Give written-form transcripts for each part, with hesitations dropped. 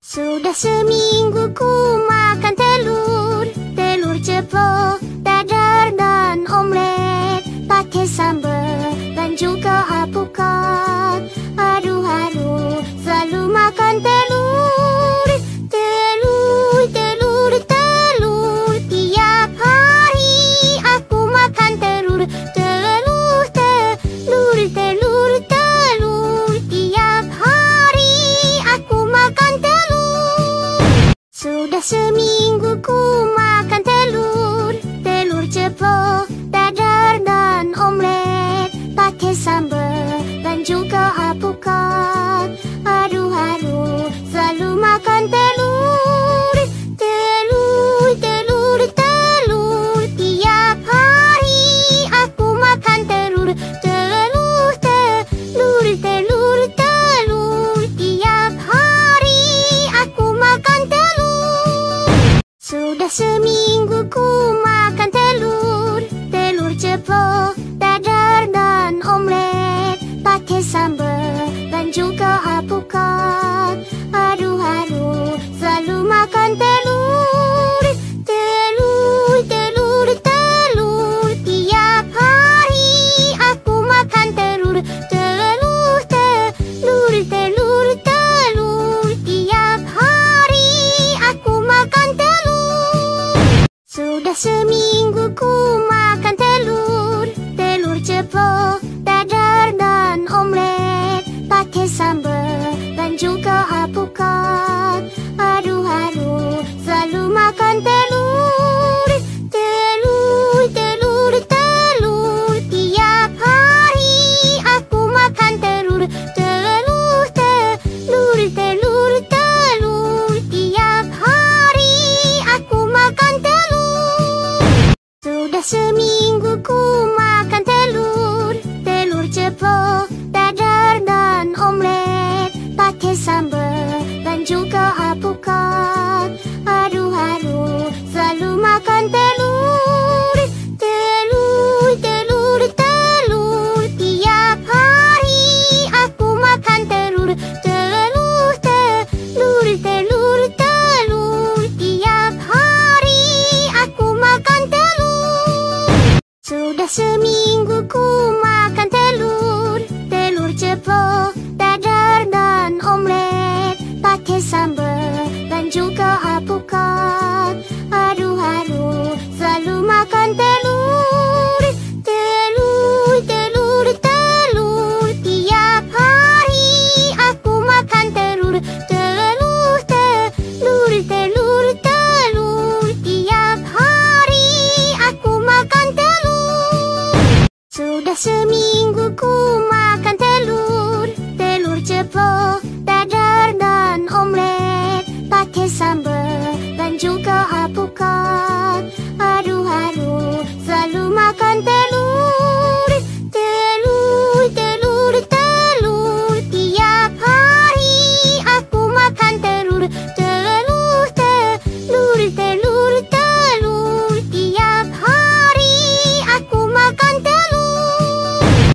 Sudah seminggu ku makan telur, telur ceplok, dadar dan omelet, pakai sambal dan juga alpukat. Aduh, selalu makan telur, telur, telur, telur. Tiap hari aku makan telur, telur, telur, telur, telur. Tiap hari aku makan telur. Sudah seminggu ku makan telur, telur ceplok, dadar dan omelet, pakai sambal dan juga alpukat. Aduh, selalu makan telur, telur, telur, telur. Tiap hari aku makan telur, telur, telur, telur, telur. Tiap hari aku makan telur. Sudah seminggu ku makan telur, telur ceplok, dadar dan omelet, pakai sambal dan juga alpukat. Aduh, selalu makan telur, telur, telur, telur. Tiap hari aku makan telur, telur, telur, telur, telur. Tiap hari aku makan telur. Sudah seminggu ku makan telur, telur ceplok, dadar dan omelet, pakai sambal dan juga alpukat. Aduh, selalu makan telur, telur, telur, telur. Tiap hari aku makan telur, telur, telur, telur, telur. Tiap hari aku makan telur. Sudah seminggu ku makan telur, telur ceplok, dadar dan omelet, pakai sambal dan juga alpukat. Aduh, selalu makan telur, telur, telur, telur. Tiap hari aku makan telur, telur, telur, telur, telur. Tiap hari aku makan telur. Sudah seminggu ku makan telur, telur ceplok, dadar dan omelet, pakai sambal dan juga alpukat. Aduh, selalu makan telur, telur, telur, telur. Tiap hari aku makan telur, telur, telur, telur, telur. Tiap hari aku makan telur. Sudah seminggu ku makan telur, telur ceplok, dadar dan omelet, pakai sambal dan juga alpukat. Aduh, selalu makan telur, telur, telur, telur. Tiap hari aku makan telur, telur, telur, telur, telur. Tiap hari aku makan telur.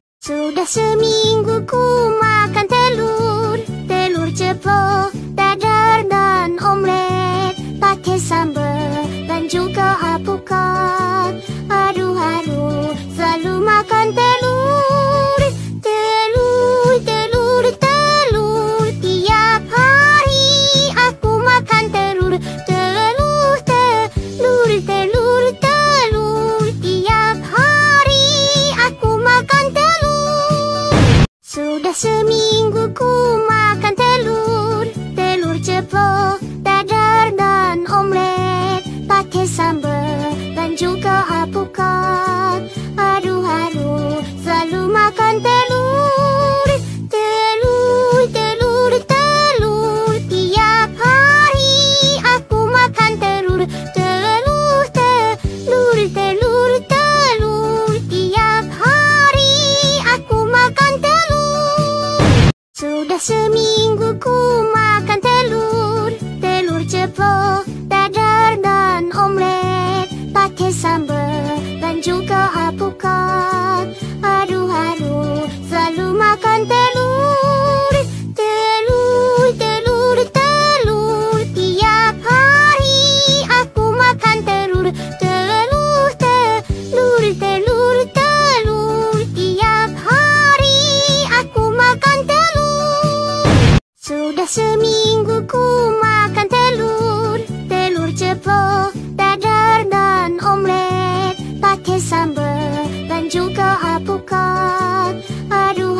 seminggu makan telur. Telur ceplok, dadar dan omelet, pakai sambal dan juga alpukat. Aduh,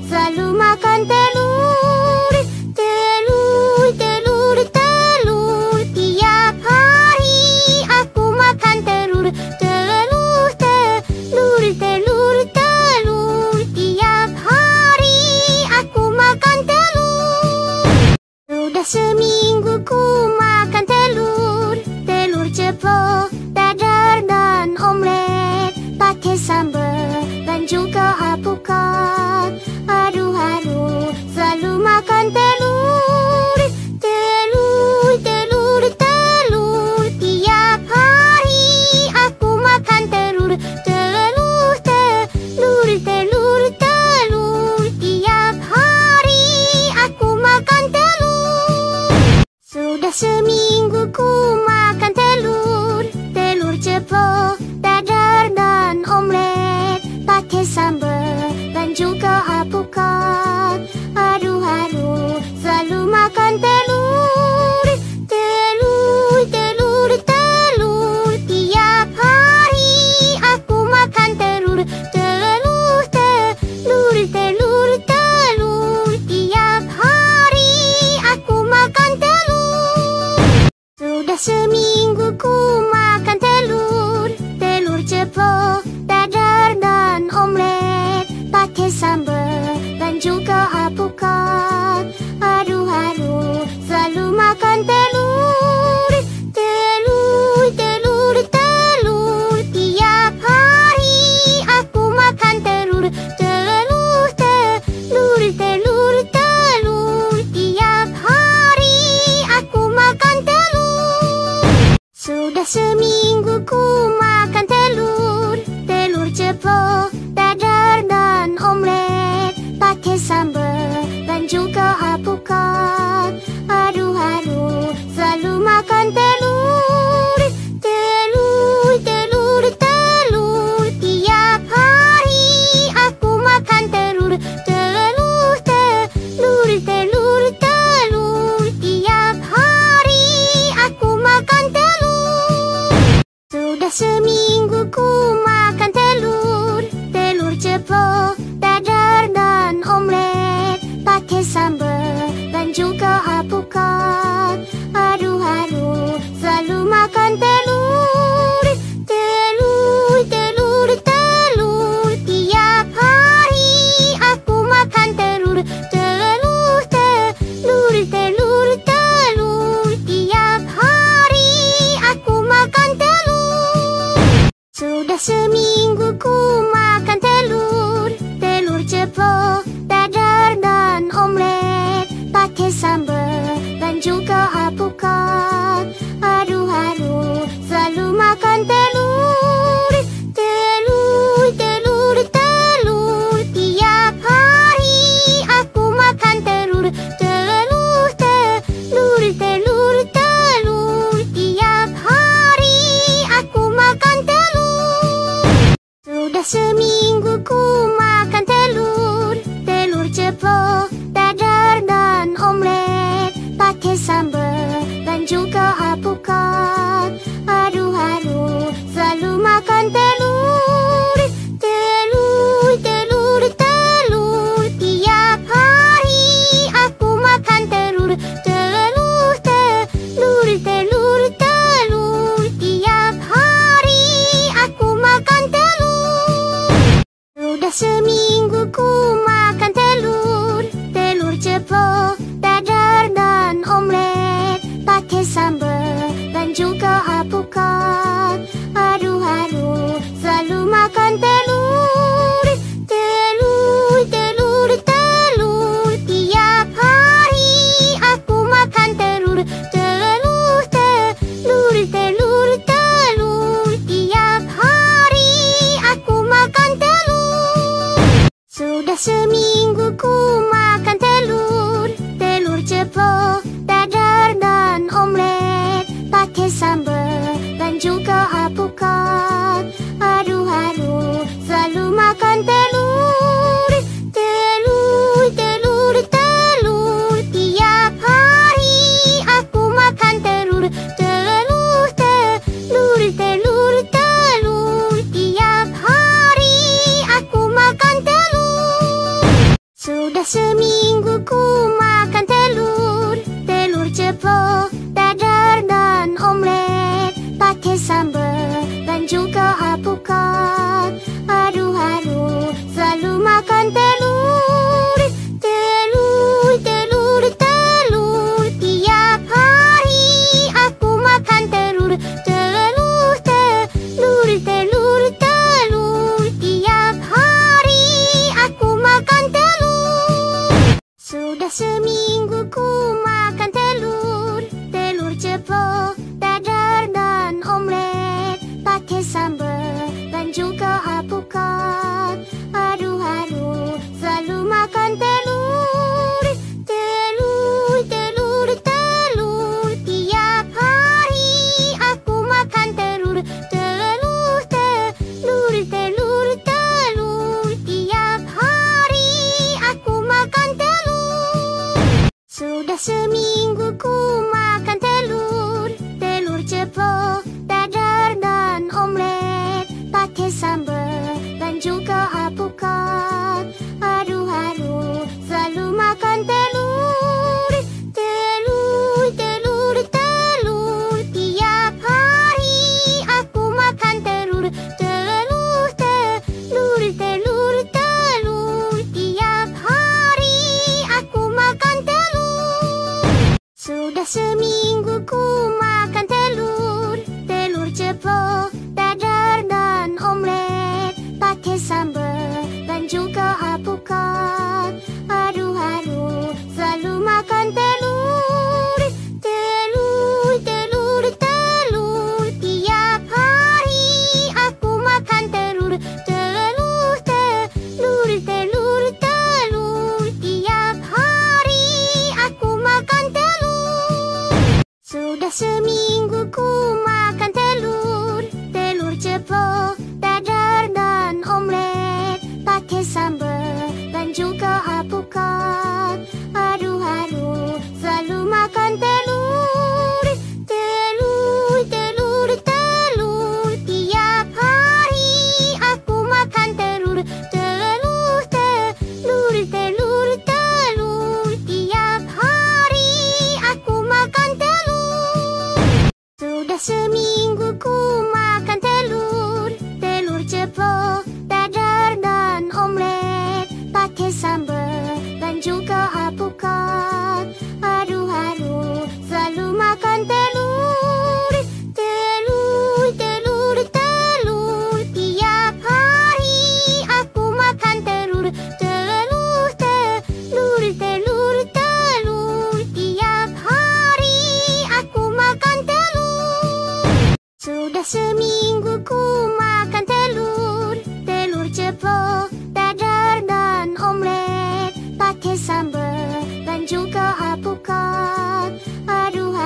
selalu makan telur. Telur, telur, telur, tiap hari aku makan telur. Telur, telur, telur, telur, tiap hari aku makan telur. Sudah seminggu ku makan telur. Telur ceplok, dadar dan omelet, pakai sambal dan juga alpukat. Aduh, selalu makan telur. Telur, telur, telur, tiap hari aku makan telur. Telur, telur, telur, telur, tiap hari aku makan telur. Sudah seminggu ku makan telur. Telur ceplok, dadar dan omelet, pakai sambal dan juga alpukat. Aduh, selalu makan telur. Telur, telur, telur, tiap hari aku makan telur. Telur, telur, telur, telur, tiap hari aku makan telur. Sudah seminggu ku makan telur. Telur ceplok, dadar dan omelet, pakai sambal dan juga alpukat. Aduh, selalu makan telur. Telur, telur, telur, tiap hari aku makan telur. Telur, telur, telur, telur, tiap hari aku makan telur. Sudah seminggu ku makan telur. Telur ceplok, dadar dan omelet, pakai sambal dan juga alpukat. Aduh, selalu makan telur. Telur, telur, telur, tiap hari aku makan telur. Telur, telur, telur, telur, tiap hari aku makan telur. Sudah seminggu ku makan telur. Telur ceplok, dadar dan omelet, pakai sambal dan juga alpukat. Aduh, selalu makan telur. Telur, telur, telur, tiap hari aku makan telur. Telur, telur, telur, telur, tiap hari aku makan telur. Sudah seminggu ku makan telur. Telur ceplok, dadar dan omelet, pakai sambal dan juga alpukat. Aduh, selalu makan telur. Telur, telur, telur, tiap hari aku makan telur. Telur, telur, telur, telur, tiap hari aku makan telur. Sudah seminggu ku makan telur. Telur ceplok, dadar dan omelet, pakai sambal dan juga alpukat. Aduh, selalu makan telur. Telur, telur, telur, tiap hari aku makan telur. Telur, telur, telur, telur, tiap hari aku makan telur. Sudah seminggu ku makan telur. Telur ceplok, dadar dan omelet, pakai sambal dan juga alpukat. Aduh, selalu makan telur. Telur, telur, telur, tiap hari aku makan telur. Telur, telur, telur, telur, tiap hari aku makan telur. Sudah seminggu ku makan telur. Telur ceplok, dadar dan omelet, ceplok, dadar dan omelet, pakai sambal dan juga alpukat. Aduh, selalu makan telur. Telur, telur, telur, tiap hari aku makan telur. Telur, telur, telur, telur, tiap hari aku makan telur. Sudah seminggu ku makan telur. Telur ceplok, dadar dan omelet, pakai sambal dan juga alpukat. Aduh, selalu makan telur. Telur, telur, telur, tiap hari aku makan telur. Telur, telur, telur, telur, tiap hari aku makan telur. Sudah seminggu ku makan telur. Telur ceplok, dadar dan omelet, pakai sambal dan juga alpukat. Aduh, selalu makan telur. Telur, telur, telur, tiap hari aku makan telur. Telur, telur, telur, telur, tiap hari aku makan telur. Sudah seminggu ku makan telur. Telur ceplok, dadar dan omelet, pakai sambal dan juga alpukat. Aduh, selalu makan telur. Telur, telur, telur, tiap hari aku makan telur. Telur, telur, telur, telur, tiap hari aku makan telur. Sudah seminggu ku makan telur. Telur ceplok, dadar dan omelet, pakai sambal dan juga alpukat. Aduh, selalu makan telur. Telur, telur, telur, tiap hari aku makan telur. Telur, telur, telur, telur, tiap hari aku makan telur. Sudah seminggu ku makan telur. Telur ceplok, dadar dan omelet, pakai sambal dan juga alpukat. Aduh, selalu makan telur. Telur, telur, telur, tiap hari aku makan telur. Telur, telur, telur, telur, tiap hari aku makan telur. Sudah seminggu ku makan telur. Telur ceplok, dadar dan omelet, pakai sambal dan juga alpukat. Aduh,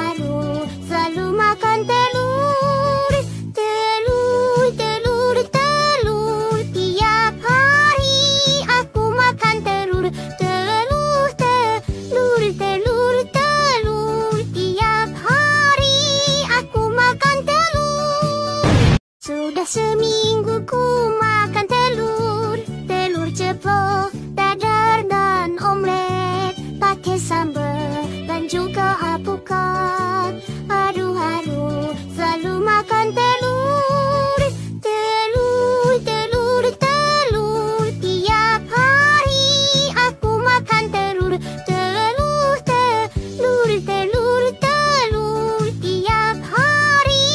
selalu makan telur. Telur, telur, telur, tiap hari aku makan telur. Telur, telur, telur, telur, tiap hari aku makan telur. Sudah seminggu ku makan telur. Telur ceplok, dadar dan omelet, pakai sambal dan juga alpukat. Aduh, selalu makan telur. Telur, telur, telur, tiap hari aku makan telur. Telur, telur, telur, telur, tiap hari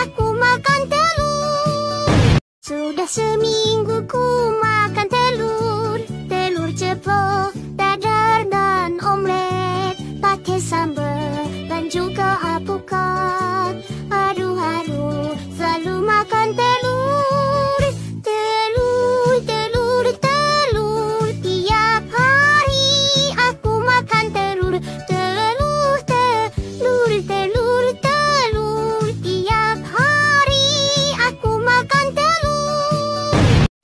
aku makan telur. Sudah seminggu ku makan telur. Telur ceplok, dadar dan omelet, pakai sambal dan juga alpukat. Aduh, selalu makan telur. Telur, telur, telur, tiap hari aku makan telur. Telur, telur, telur, telur, tiap hari aku makan telur.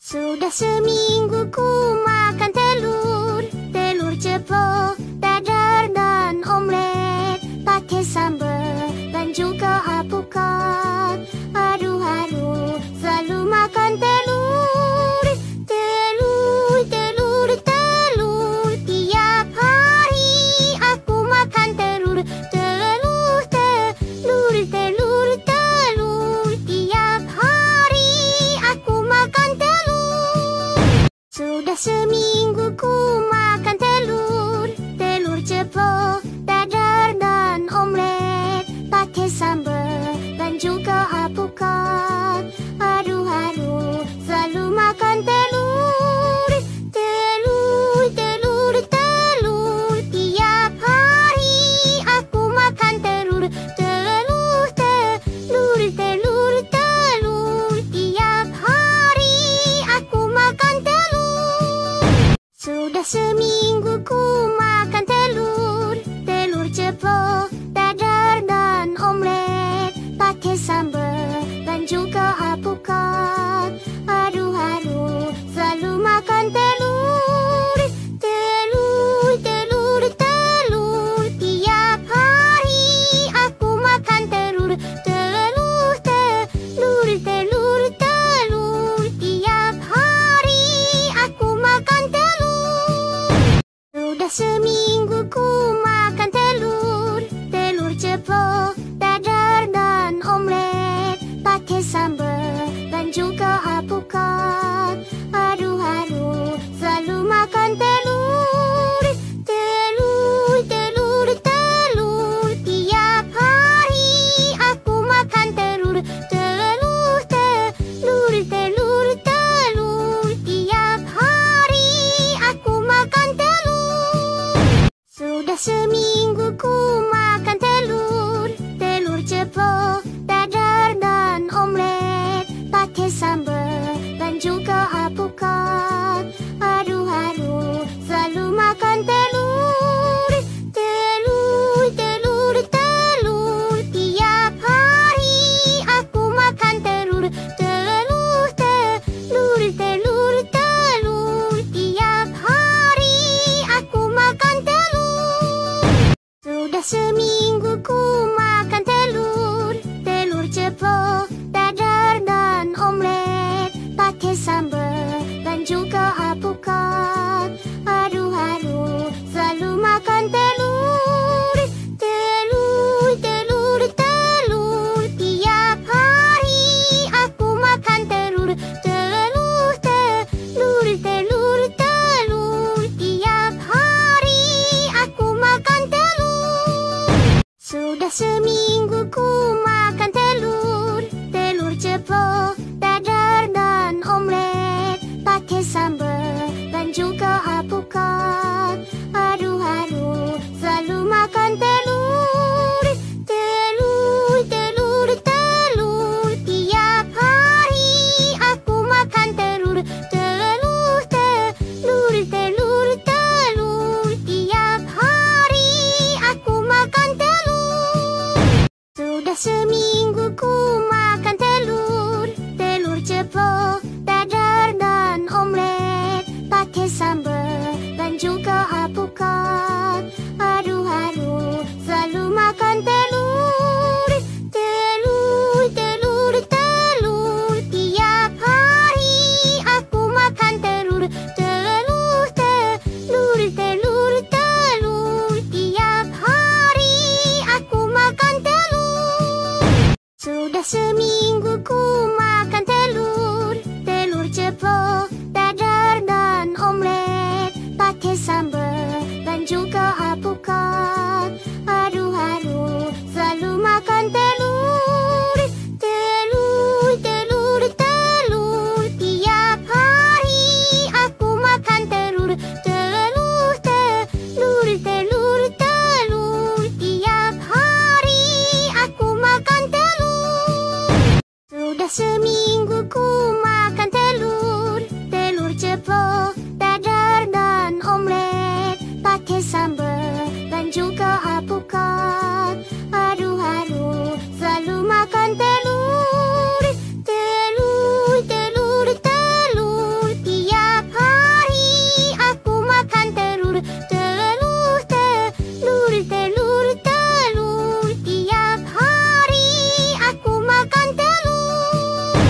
Sudah seminggu ku makan telur. Telur ceplok, dadar dan omelet, pakai sambal dan juga alpukat. Aduh, selalu makan telur. Telur, telur, telur, tiap hari aku makan telur. Telur, ku makan telur. Telur ceplok, dadar dan omelet, pakai sambal dan juga alpukat. Haru-haru selalu makan telur. Telur, telur, telur, tiap hari aku makan telur. Telur, telur, telur, telur, tiap hari aku makan telur. Sudah seminggu ku makan telur. Telur ceplok, dadar dan omelet, pakai sambal dan juga alpukat. Haru-haru selalu makan telur. Telur, telur, telur, tiap hari aku makan telur. Telur, telur, telur, telur, tiap hari aku makan telur. Sudah seminggu ku makan telur. Telur ceplok, dadar dan omelet, pakai sambal dan juga alpukat. Haru-haru selalu makan telur. Telur, telur, telur, tiap hari aku makan telur. Telur, telur, telur, telur, tiap hari aku makan telur. Sudah seminggu ku makan telur. Telur ceplok, dadar dan omelet, pakai sambal dan juga alpukat. Haru-haru selalu makan telur. Telur, telur, telur, tiap hari aku makan telur. Telur, telur, telur, telur, tiap hari aku makan telur. Sudah seminggu ku makan telur. Telur ceplok, dadar dan omelet, pakai sambal dan juga alpukat. Haru-haru selalu makan telur. Telur, telur, telur, tiap hari aku makan telur. Telur, telur, telur, telur, tiap hari aku makan telur.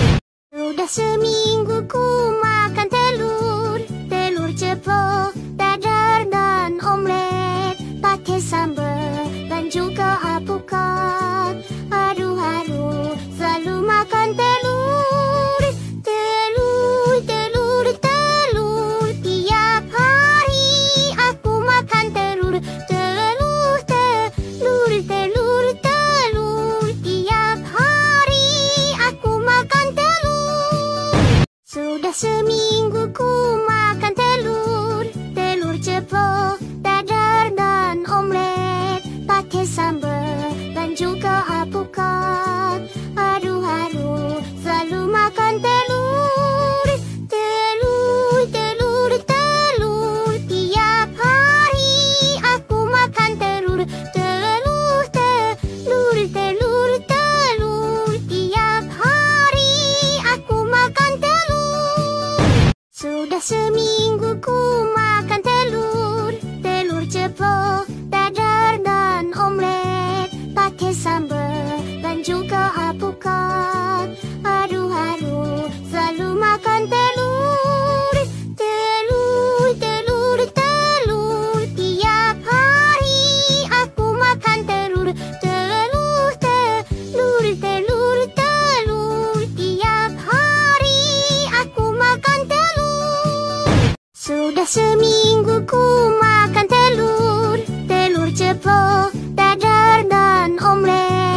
Sudah seminggu ku makan telur. Telur ceplok, dadar dan omelet, pakai sambal dan juga alpukat. Haru-haru selalu makan telur. Telur, telur, telur, tiap hari aku makan telur. Telur, telur, telur, telur, tiap hari aku makan telur. Sudah seminggu ku makan telur. Telur ceplok, dadar dan omelet, pakai sambal dan juga alpukat. Haru-haru selalu makan telur. Telur, telur, telur, tiap hari aku makan telur. Telur, telur, telur, telur, tiap hari aku makan telur. Sudah seminggu ku makan telur. Telur ceplok, dadar dan omelet, pakai sambal dan juga alpukat. Haru-haru selalu makan telur. Telur, telur, telur, tiap hari aku makan telur. Telur, telur, telur, telur, tiap hari aku makan telur. Sudah seminggu ku makan telur. Telur ceplok, dadar dan omelet,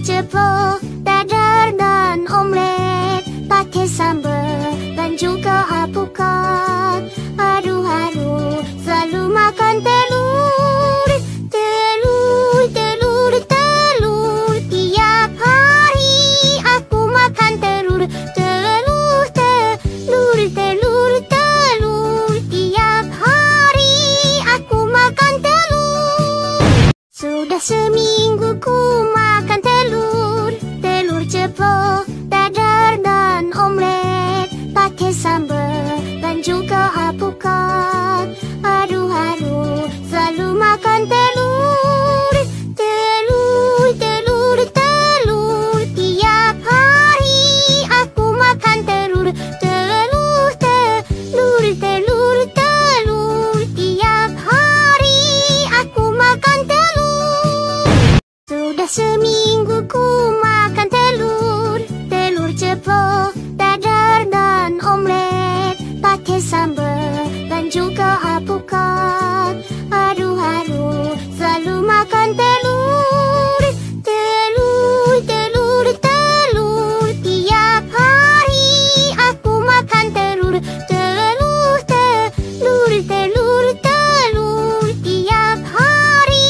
ceplok, dadar dan omelet, pakai sambal dan juga alpukat. Aduh, selalu makan telur. Telur, telur, telur, tiap hari aku makan telur. Telur, telur, telur, telur, tiap hari aku makan telur. Sudah seminggu ku makan telur. Telur ceplok, dadar dan omelet, pakai sambal dan juga alpukat. Aduh, selalu makan telur. Telur, telur, telur, tiap hari aku makan telur. Telur, telur, telur, telur, tiap hari aku makan telur. Sudah seminggu ku makan telur. Telur ceplok, dadar dan omelet, pakai sambal dan juga alpukat. Aduh, selalu makan telur. Telur, telur, telur, tiap hari aku makan telur. Telur, telur, telur, telur, tiap hari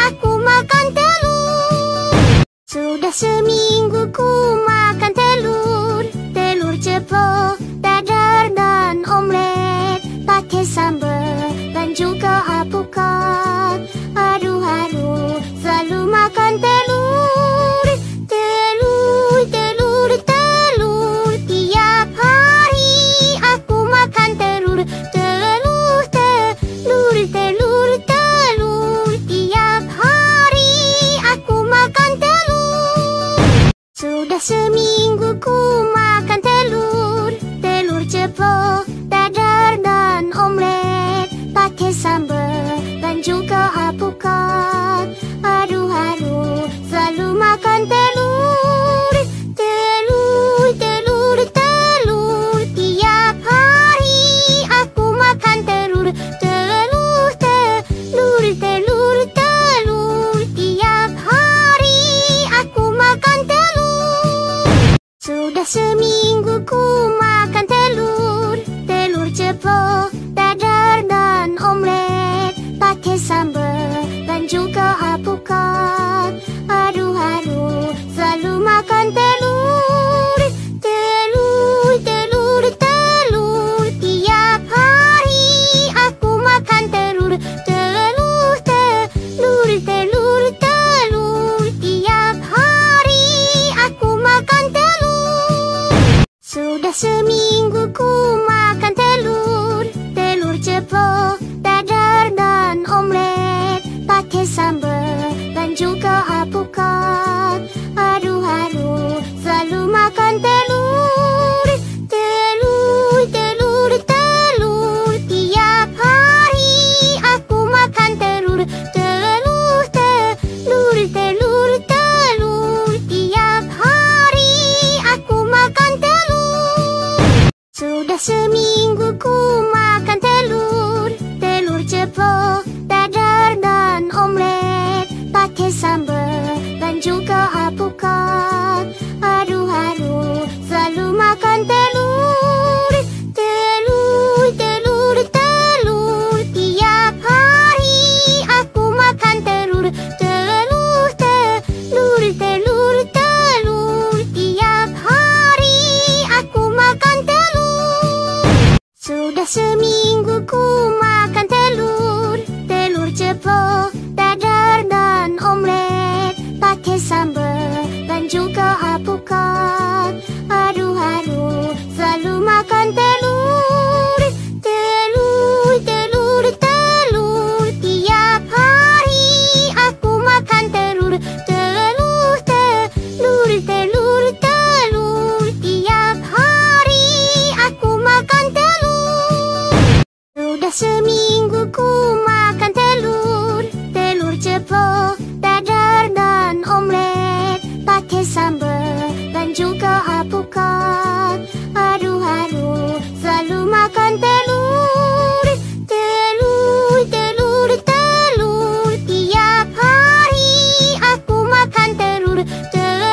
aku makan telur. Sudah seminggu ku makan telur. Telur ceplok, dadar dan omelet, pakai sambal dan juga alpukat. Aduh, selalu makan telur. Telur, telur, telur, tiap hari aku makan telur. Telur, telur, telur, telur, tiap hari aku makan telur. Sudah seminggu ku makan telur. Telur ceplok, dadar dan omelet, pakai sambal dan juga alpukat. Aduh, selalu makan telur. Telur, telur, telur, tiap hari aku makan telur. Telur, telur, telur, telur, tiap hari aku makan telur. Sudah seminggu ku makan telur. Telur ceplok, dadar dan omelet, pakai sambal dan juga alpukat. Aduh, selalu makan telur. Telur, telur, telur, tiap hari aku makan telur. Telur, telur, telur, telur, tiap hari aku makan telur. Sudah seminggu ku makan telur. Telur ceplok, dadar dan omelet, pakai sambal dan juga alpukat. Aduh, selalu makan telur. Telur, telur, telur, tiap hari aku makan telur. Telur, telur, telur, telur, tiap hari aku makan telur. Sudah seminggu ku makan telur. Telur ceplok, dadar dan omelet, pakai sambal dan juga alpukat. Aduh, selalu makan telur. Telur, telur, telur, tiap hari aku makan telur. Telur, telur, telur, telur, tiap hari aku makan telur. Sudah seminggu ku makan telur. Telur ceplok, dadar dan omelet, pakai sambal dan juga alpukat. Aduh, selalu makan telur. Telur, telur, telur, tiap hari aku makan telur. Telur, telur, telur, telur, tiap hari aku makan telur. Sudah seminggu ku makan telur. Telur ceplok, dadar dan omelet, pakai sambal dan juga alpukat. Aduh, selalu makan telur. Telur, telur, telur, tiap hari aku makan telur. Telur,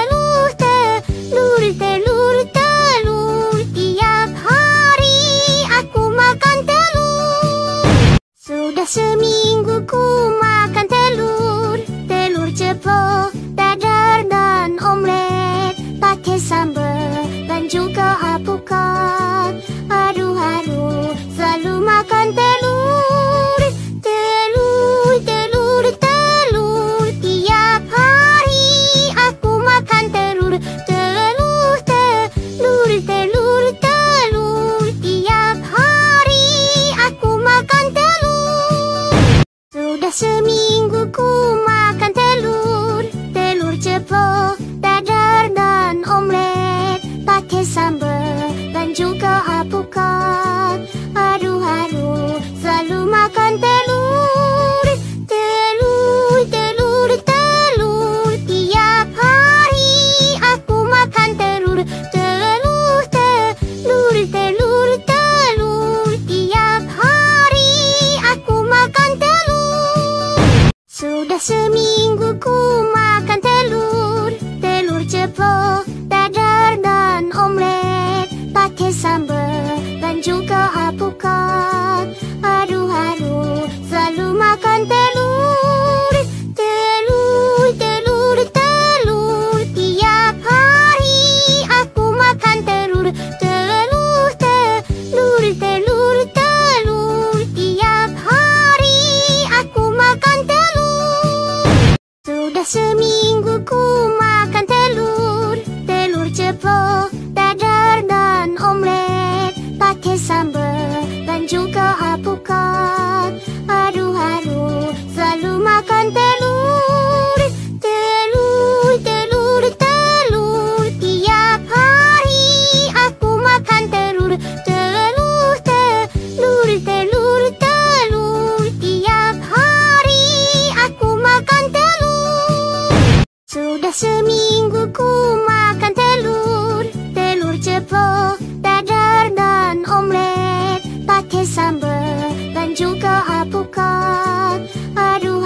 Sudah seminggu ku makan telur, telur ceplok, dadar dan omelet, pakai sambal dan juga alpukat. Aduh,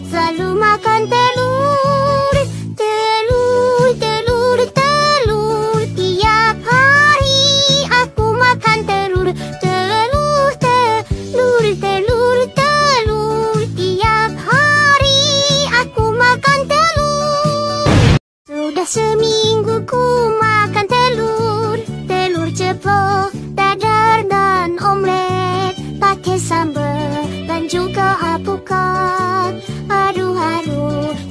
selalu makan telur, telur, telur, telur. Tiap hari aku makan telur, telur, telur, telur, telur. Tiap hari aku makan telur. Sudah seminggu ku makan telur, telur ceplok, dadar dan omelet, pakai sambal dan juga alpukat. Aduh,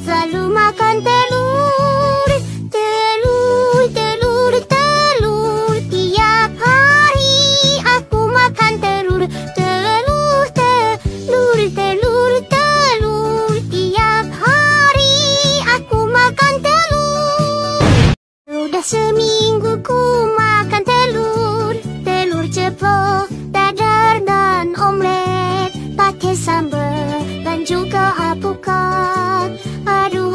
selalu makan telur, telur, telur, telur. Tiap hari aku makan telur, telur, telur, telur, telur. Tiap hari aku makan telur. Sudah seminggu ku makan telur, telur ceplok, dadar dan omelet, pakai sambal dan juga alpukat. Aduh,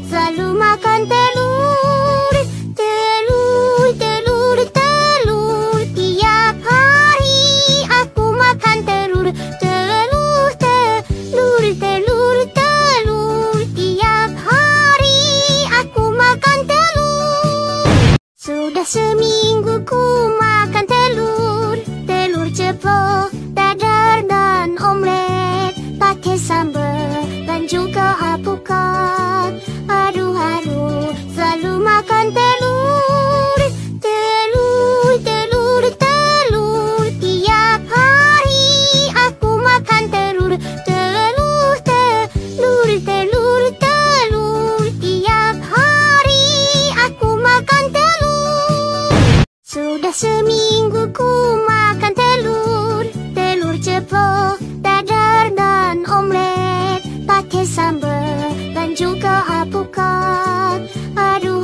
selalu makan telur, telur, telur, telur. Tiap hari aku makan telur, telur, telur, telur, telur. Tiap hari aku makan telur. Sudah seminggu ku makan telur, telur ceplok, dadar dan omelet, pakai sambal dan juga alpukat. Aduh, selalu makan telur, telur, telur, telur. Tiap hari aku makan telur, telur, telur, telur, telur. Tiap hari aku makan telur. Sudah seminggu ku makan telur, telur ceplok, dadar dan omelet, pakai sambal dan juga alpukat. Aduh,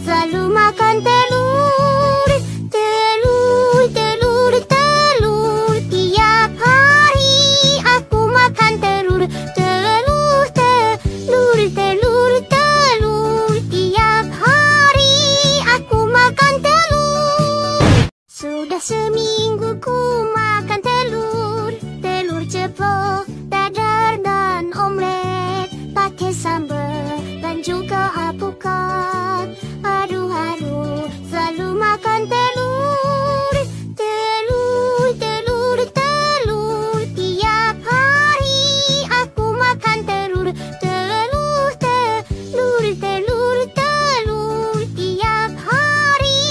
selalu makan telur, telur, telur, telur. Tiap hari aku makan telur, telur, telur, telur, telur. Tiap hari aku makan telur. Sudah seminggu ku makan telur, telur ceplok, dadar dan omelet, pakai sambal dan juga alpukat. Aduh, selalu makan telur, telur, telur, telur. Tiap hari aku makan telur, telur, telur, telur, telur. Tiap hari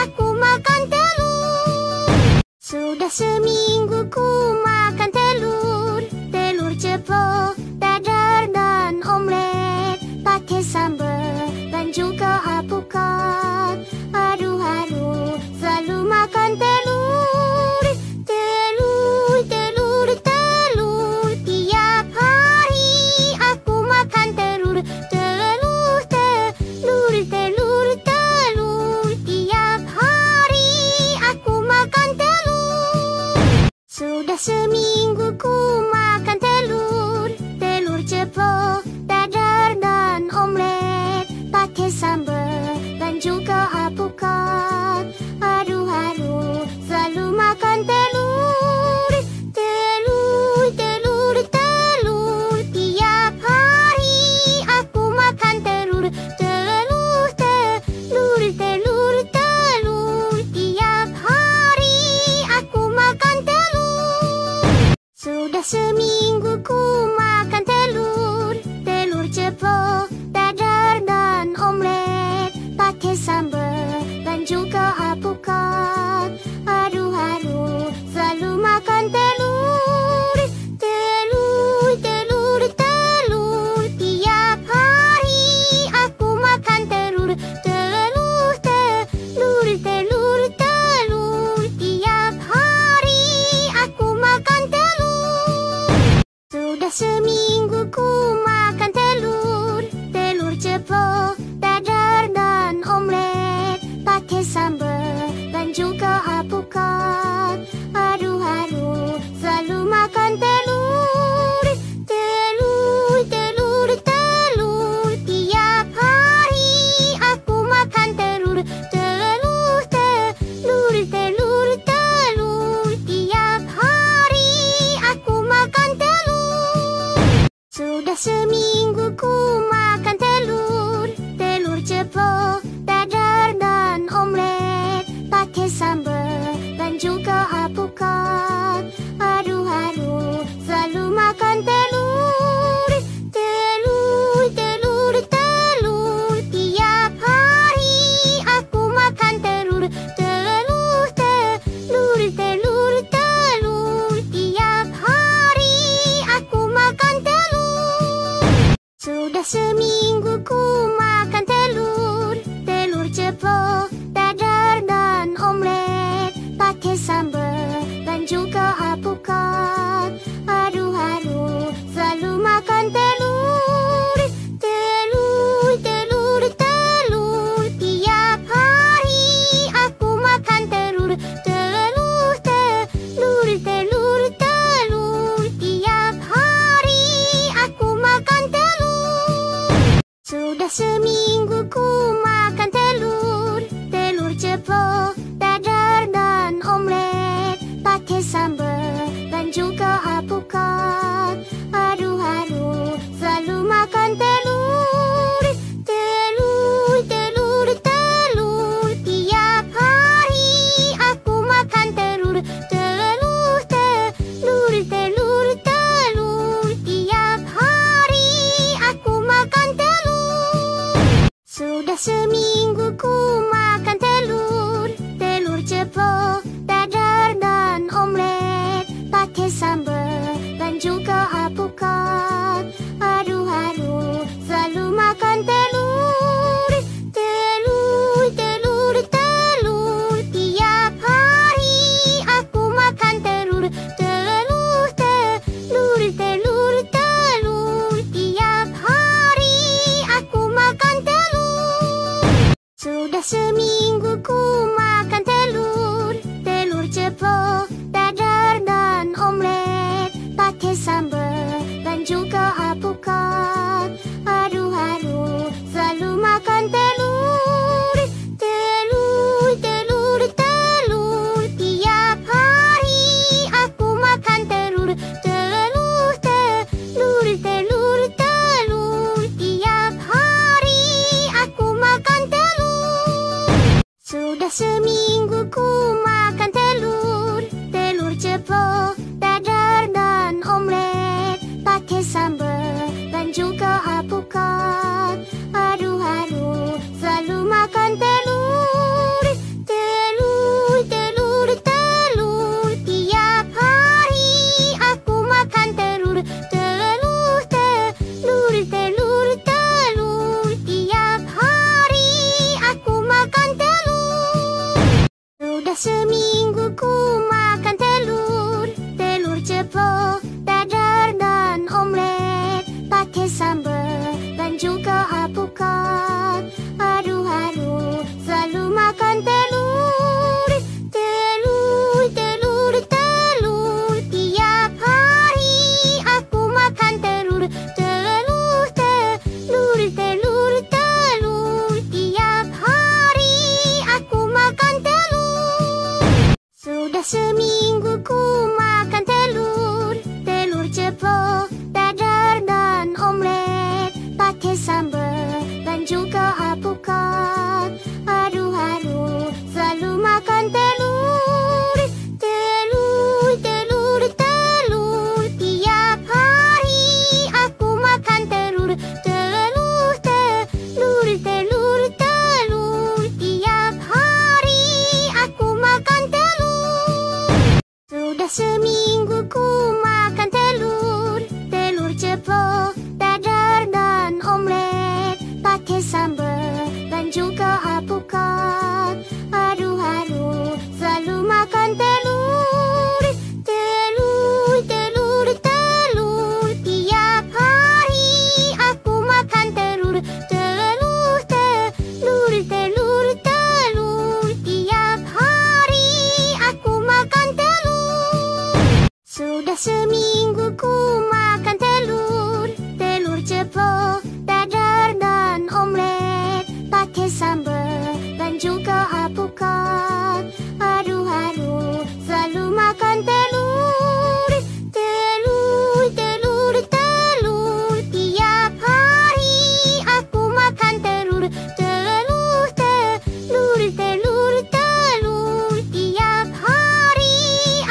aku makan telur. Sudah seminggu ku makan telur, telur ceplok, dadar dan omelet, pakai sambal dan seminggu ku makan telur, telur ceplok, dadar dan omelet, pakai sambal dan juga alpukat. Aduh, selalu makan telur, telur, telur, telur. Tiap hari aku makan telur, telur, telur, telur, telur. Tiap hari aku makan telur. Sudah seminggu ku makan telur, telur ceplok, dadar dan omelet, pakai sambal dan juga alpukat. Aduh, selalu makan telur, telur, telur, telur. Tiap hari aku makan telur, telur, telur, telur, telur. Tiap hari aku makan telur. Sudah seminggu ku makan telur, telur ceplok, dadar dan omelet, pakai sambal dan juga alpukat. Aduh, selalu makan telur, telur, telur, telur. Tiap hari aku makan telur, telur, telur, telur, telur. Tiap hari aku makan telur. Sudah seminggu ku makan telur, telur ceplok, dadar dan omelet, pakai sambal dan juga alpukat. Aduh, selalu makan telur, telur, telur, telur. Tiap hari aku makan telur, telur, telur, telur, telur. Tiap hari aku makan telur. Sudah seminggu ku makan telur, telur ceplok, dadar dan omelet, pakai sambal dan juga alpukat. Aduh, selalu makan telur, telur, telur, telur. Tiap hari aku makan telur, telur, telur, telur, telur. Tiap hari aku makan telur. Sudah seminggu ku makan telur, telur ceplok, dadar dan omelet, pakai sambal dan juga alpukat. Aduh, selalu makan telur, telur, telur, telur. Tiap hari aku makan telur, telur, telur, telur, telur. Tiap hari aku makan telur. Sudah seminggu ku makan telur, telur ceplok, dadar dan omelet, pakai sambal dan juga alpukat. Aduh, selalu makan telur, telur, telur, telur. Tiap hari aku makan telur, telur, telur, telur, telur. Tiap hari aku makan telur. Sudah seminggu ku makan telur, telur ceplok, dadar dan omelet, pakai sambal dan juga alpukat. Aduh, selalu makan telur, telur, telur, telur. Tiap hari aku makan telur, telur, telur, telur, telur. Tiap hari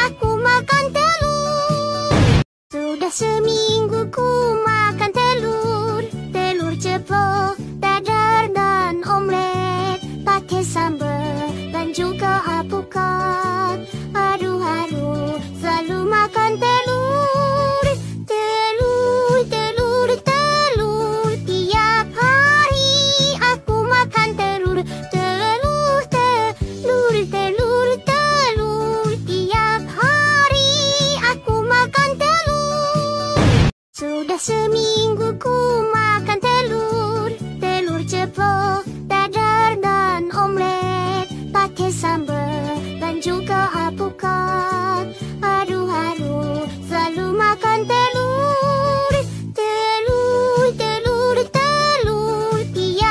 aku makan telur. Sudah seminggu ku makan telur, telur ceplok, dadar dan omelet, pakai sambal dan juga alpukat. Aduh, selalu makan telur, telur, telur, telur. Tiap hari aku makan telur, telur, telur, telur, telur. Tiap hari aku makan telur. Sudah seminggu ku makan telur, telur ceplok, dadar dan omelet, pakai sambal dan juga alpukat. Aduh, selalu makan telur, telur, telur, telur. Tiap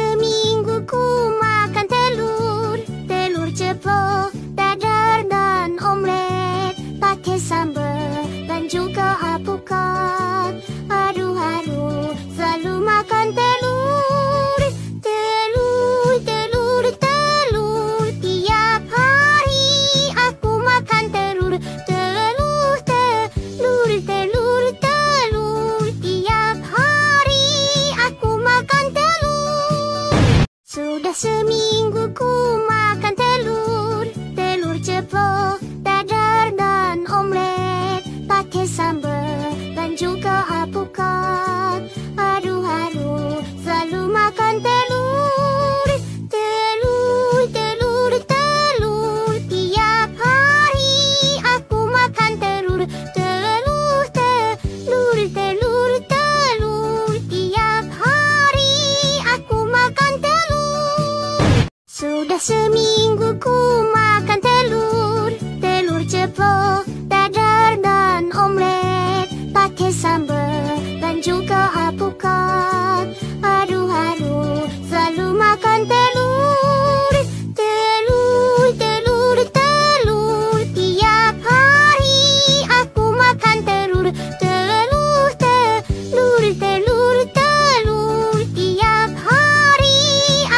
seminggu ku makan telur, telur ceplok, dadar dan omelet, pakai sambal dan juga alpukat. Aduh, selalu makan telur, telur, telur, telur. Tiap hari aku makan telur, telur, telur, telur, telur. Tiap hari aku makan telur. Sudah seminggu ku makan telur, telur ceplok, dadar dan omelet, pakai sambal dan juga alpukat. Aduh, selalu makan telur, telur, telur, telur. Tiap hari aku makan telur, telur, telur, telur, telur. Tiap hari aku makan telur. Sudah seminggu ku makan telur, telur ceplok, dadar dan omelet, pakai sambal dan juga alpukat. Aduh, selalu makan telur, telur, telur, telur. Tiap hari aku makan telur, telur, telur, telur, telur. Tiap hari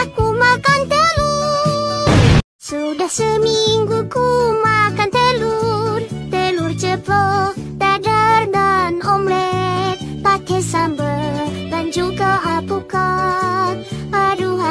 aku makan telur. Sudah seminggu ku makan telur, telur ceplok, dadar dan omelet, pakai sambal dan juga alpukat. Aduh,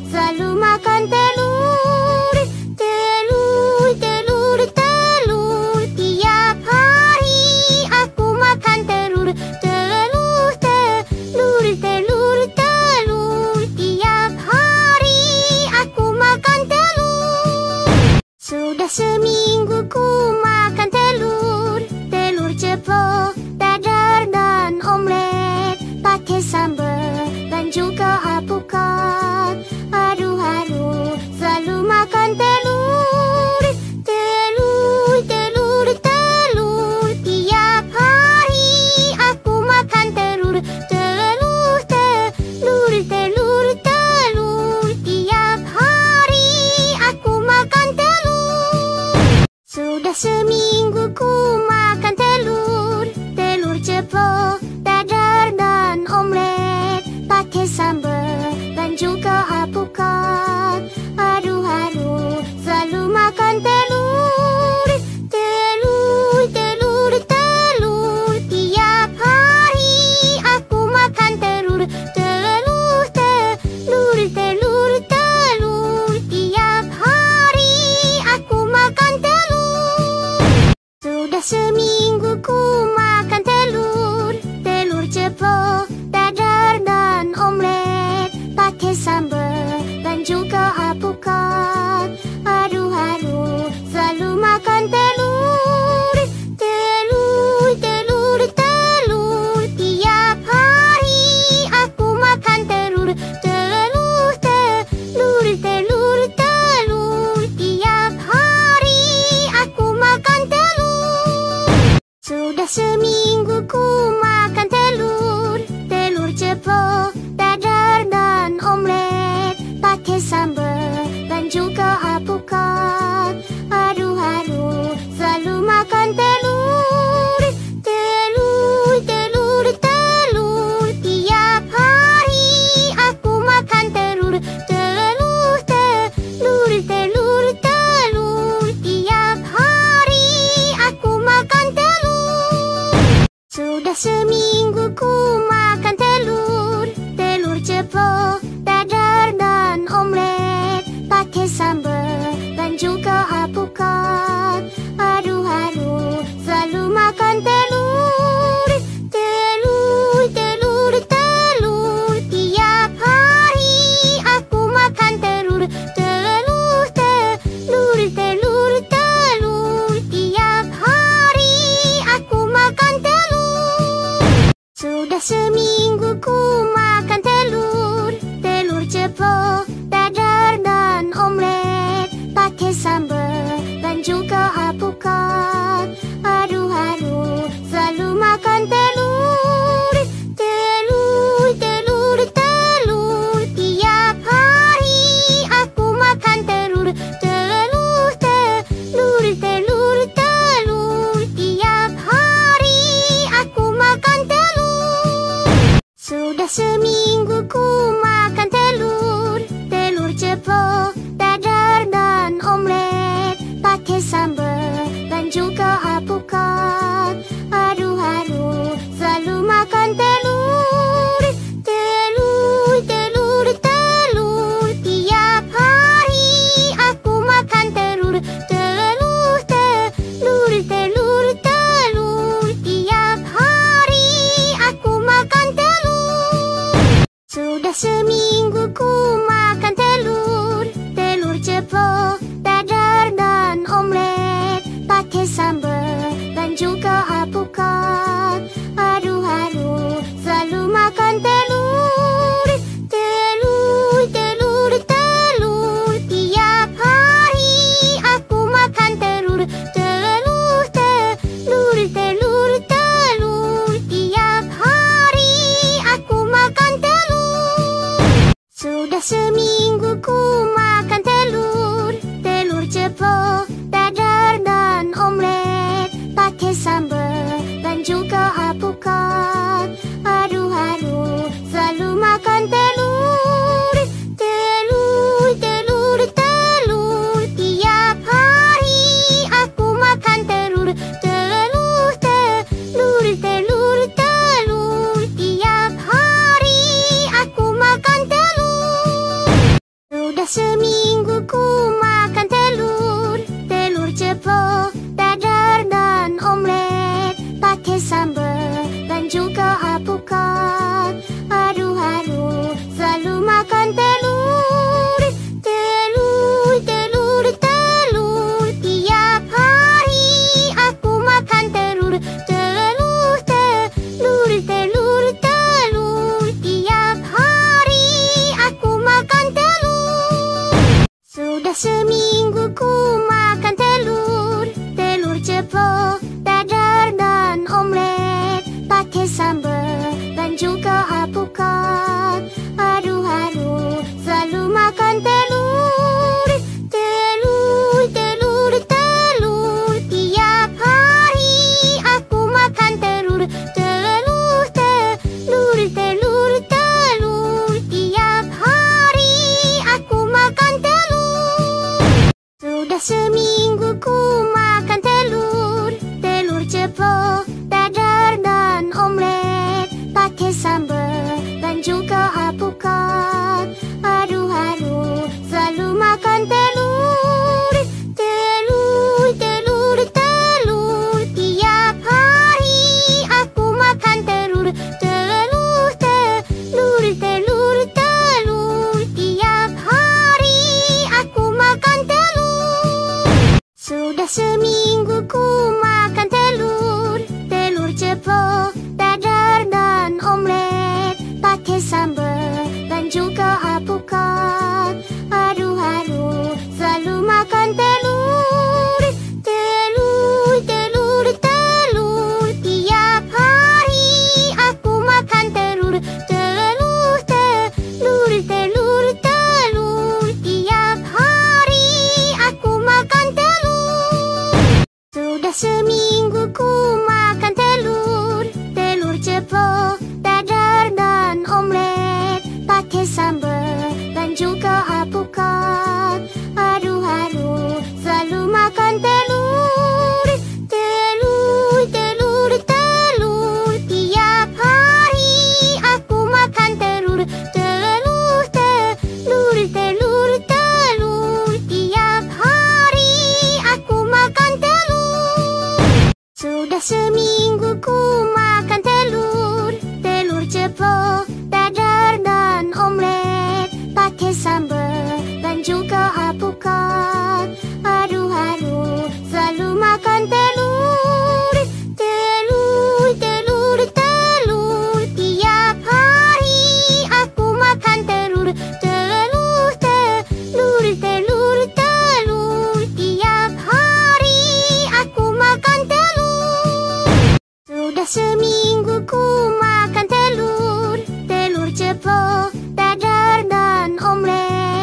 selalu makan telur, telur, telur, telur. Tiap hari aku makan telur, telur, telur, telur, telur. Tiap hari aku makan telur. Sudah seminggu ku makan telur, telur ceplok, dadar dan omelet, pakai sambal dan juga alpukat. Aduh, selalu makan telur, telur, telur, telur. Tiap hari aku makan telur, telur, telur, telur, telur. Tiap hari aku makan telur. Sudah seminggu ku makan telur, telur ceplok, dadar dan omelet, pakai sambal dan juga alpukat. Aduh, selalu makan telur, telur, telur, telur. Tiap hari aku makan telur, telur, telur, telur, telur. Tiap hari aku makan telur. Sudah seminggu ku makan telur, telur ceplok, dadar dan omelet, pakai sambal dan juga alpukat. Aduh, selalu makan telur, telur, telur, telur. Tiap hari aku makan telur, telur, telur, telur, telur. Tiap hari aku makan telur. Sudah seminggu ku makan telur, telur ceplok, dadar dan omelet, pakai sambal dan juga alpukat. Aduh, selalu makan telur, telur, telur, telur. Tiap hari aku makan telur, telur, telur, telur, telur. Tiap hari aku makan telur. Sudah seminggu ku makan telur, telur ceplok, dadar dan omelet, pakai sambal dan juga alpukat. Aduh, selalu makan telur, telur, telur, telur. Tiap hari aku makan telur, telur, telur, telur, telur. Tiap hari aku makan telur. Sudah seminggu ku makan telur, telur ceplok, dadar dan omelet, pakai sambal dan juga alpukat. Aduh, selalu makan telur, telur, telur, telur. Tiap seminggu ku makan telur, telur ceplok, dadar dan omelet, pakai sambal dan juga alpukat. Aduh, selalu makan telur, telur, telur, telur. Tiap hari aku makan telur, telur, telur, telur, telur. Tiap hari aku makan telur. Sudah seminggu ku makan telur, telur ceplok, dadar dan omelet, pakai sambal dan juga alpukat. Aduh, selalu makan telur, telur, telur, telur. Tiap hari aku makan telur, telur, telur, telur, telur. Tiap hari aku makan telur. Sudah seminggu ku makan telur, telur ceplok, dadar dan omelet, pakai sambal dan juga alpukat. Aduh, selalu makan telur, telur, telur, telur. Tiap hari aku makan telur, telur, telur, telur, telur. Tiap hari aku makan telur. Sudah seminggu ku makan telur, telur ceplok, dadar dan omelet, pakai sambal dan juga alpukat. Aduh, selalu makan telur, telur, telur, telur. Tiap hari aku makan telur, telur, telur, telur, telur. Tiap hari aku makan telur. Sudah seminggu ku makan telur, telur ceplok, dadar dan omelet, pakai sambal dan juga alpukat. Aduh, selalu makan telur, telur, telur, telur. Tiap hari aku makan telur, telur, telur, telur, telur. Tiap hari aku makan telur. Sudah seminggu ku makan telur, telur ceplok, dadar dan omelet, pakai sambal dan juga alpukat. Aduh, selalu makan telur, telur, telur, telur. Tiap hari aku makan telur, telur, telur, telur, telur. Tiap hari aku makan telur. Sudah seminggu ku makan telur, telur ceplok, dadar dan omelet, pakai sambal dan juga alpukat. Aduh, selalu makan telur, telur, telur, telur. Tiap hari aku makan telur, telur, telur, telur, telur. Tiap hari aku makan telur. Sudah seminggu ku makan telur, telur ceplok, dadar dan omelet,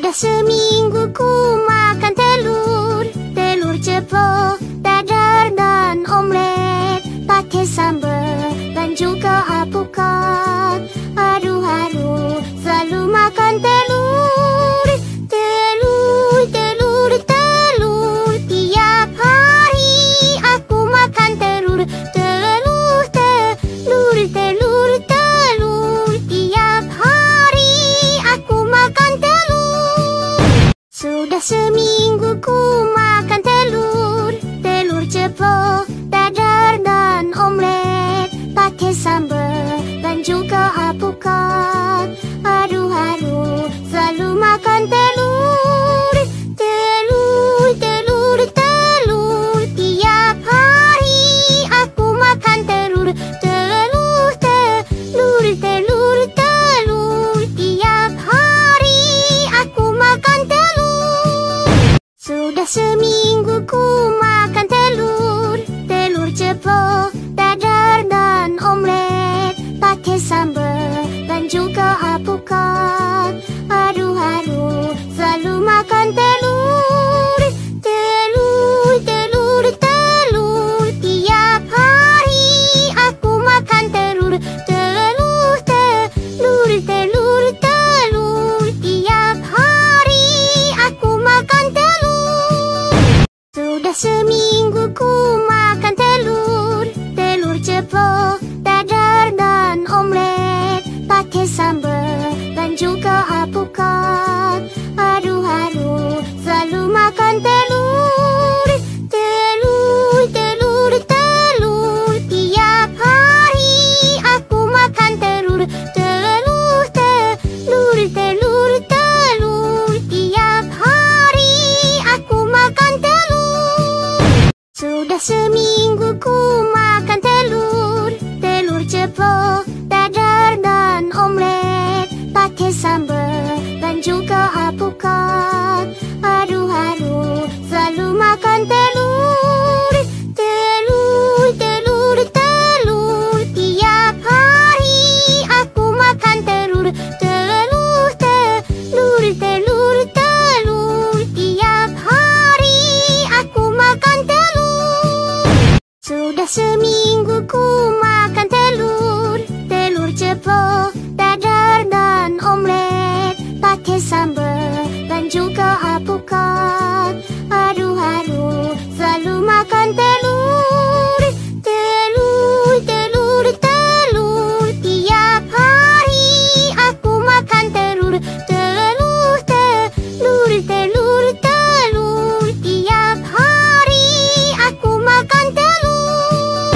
Sudah seminggu ku makan telur, telur ceplok, dadar dan omelet, pakai sambal dan juga alpukat. Aduh, selalu makan telur, telur, telur, telur. Tiap hari aku makan telur, telur, telur, telur, telur. Tiap hari aku makan telur. Sudah seminggu ku makan telur, telur ceplok, dadar dan omelet, pakai sambal dan juga alpukat. Aduh, selalu makan telur, telur, telur, telur. Tiap hari aku makan telur, telur, telur, telur, telur. Tiap hari aku makan telur. Sudah seminggu ku makan telur, telur ceplok, dadar dan omelet, pakai sambal dan juga alpukat. Aduh, selalu makan telur, telur, telur, telur. Tiap hari aku makan telur, telur, telur, telur, telur. Tiap hari aku makan telur. Sudah seminggu ku makan telur, telur ceplok, dadar dan omelet, pakai sambal dan juga alpukat. Aduh, selalu makan telur, telur, telur, telur. Tiap hari aku makan telur, telur, telur, telur, telur. Tiap hari aku makan telur. Sudah seminggu ku makan telur, telur ceplok, dadar dan omelet, pakai sambal dan juga alpukat. Aduh, selalu makan telur, telur, telur, telur. Tiap hari aku makan telur, telur, telur, telur, telur. Tiap hari aku makan telur. Sudah seminggu ku makan telur, telur ceplok, dadar dan omelet, pakai sambal dan juga alpukat. Aduh, selalu makan telur, telur, telur, telur. Tiap hari aku makan telur, telur, telur, telur, telur. Tiap hari aku makan telur.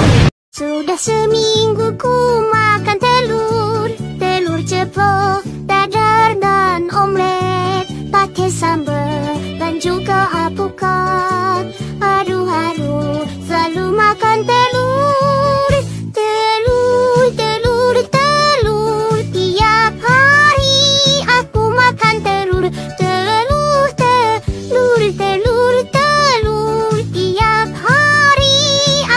Sudah seminggu ku makan telur, telur ceplok, dadar dan omelet, pakai sambal dan juga alpukat. Aduh, selalu makan telur, telur, telur, telur. Tiap hari aku makan telur, telur, telur, telur, telur. Tiap hari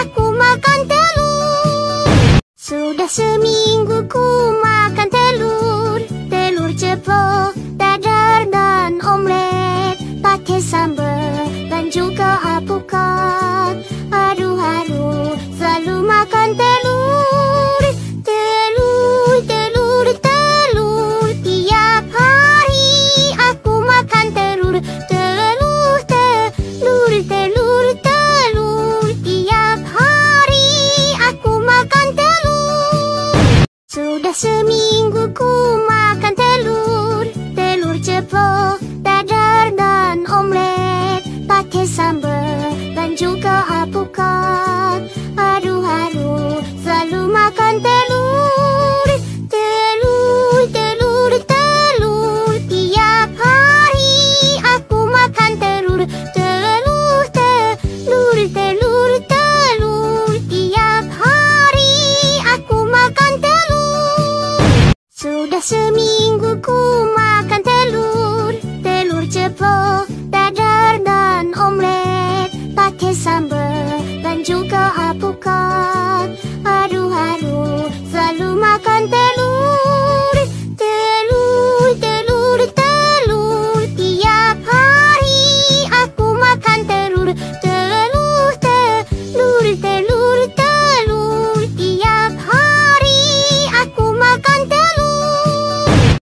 aku makan telur. Sudah seminggu ku makan telur, telur ceplok, dadar dan omelet, pakai sambal dan juga alpukat. Aduh, selalu makan telur, telur, telur, telur. Tiap hari aku makan telur, telur, telur, telur, telur. Tiap hari aku makan telur. Sudah seminggu ku makan telur, telur ceplok, dadar dan omelet, pakai sambal dan juga alpukat. Aduh, selalu makan telur, telur, telur, telur. Tiap hari aku makan telur, telur, telur, telur, telur. Tiap hari aku makan telur. Sudah seminggu ku makan telur, telur ceplok,